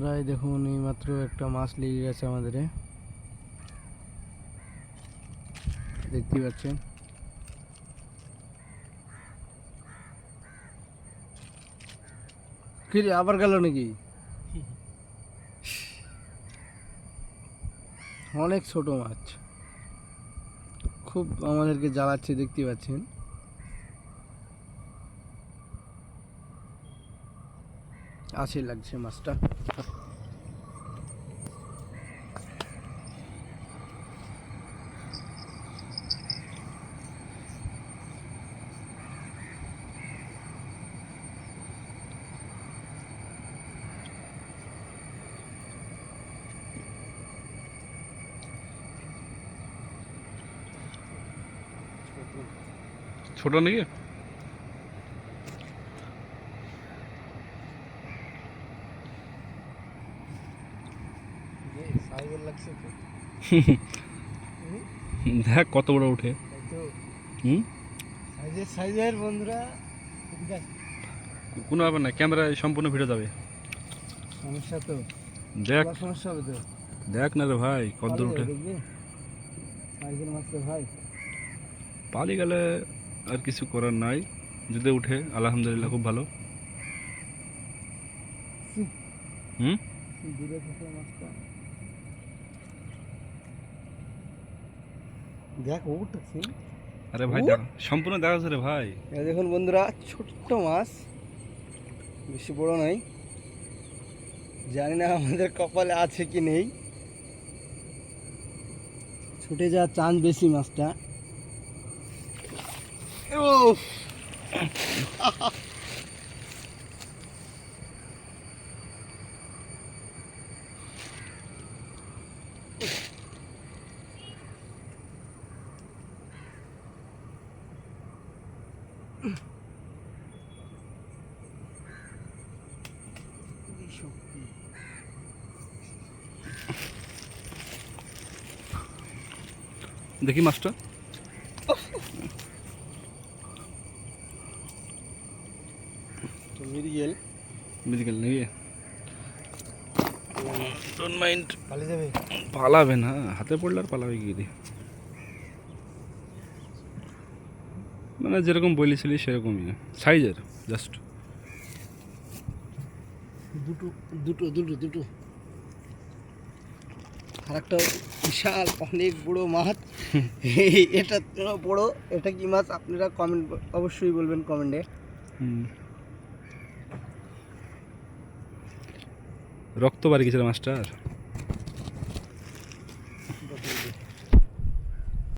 বন্ধুরা এই দেখুন এই মাত্র একটা মাছ লেগে গেছে আমাদের, দেখতে পাচ্ছেন। কি রে, আবার গেল নাকি? অনেক ছোট মাছ, খুব আমাদেরকে জ্বালাচ্ছে, দেখতে পাচ্ছেন। আশি লাগছে মাছটা। ছোট নাকি? দেখ কত বড় উঠে। সাইজের বন্ধুরা, কোনো ব্যাপার না, ক্যামেরায় সম্পূর্ণ ভিডিও যাবে। সমস্যা তো, দেখ সমস্যা হবে তো। দেখ না রে ভাই কত উঠে। সাইজের মাছ তো ভাই, পালি গেলে আর কিছু করার নাই, যদি উঠে আলহামদুলিল্লাহ খুব ভালো। দূরে থেকে মাছটা দেখ উঠছে। আরে ভাই দেখ, সম্পূর্ণ দেখা যাচ্ছে রে ভাই। দেখুন বন্ধুরা, ছোট্ট মাছ, বেশি বড় নাই। জানি না আমাদের কপালে আছে কি নেই, ছুটে যাওয়ার চান্স বেশি মাছটা। ও দেখি মাছটা। মিরিগেল মেডিকেল নাকি? Don't mind. পালিয়ে যাবে, পালাবে না, হাতে পড়লে আর পালাবে কি দিয়ে? মানে যেরকম বলেছিলি সেরকমই সাইজের, জাস্ট দুটো দুটো দুটো দুটো। আর একটা বিশাল অনেক বড় মাছ। এটা বড়, এটা কি মাছ আপনারা কমেন্ট অবশ্যই বলবেন কমেন্টে। রক্ত বাড়ি গেছিল মাছটার।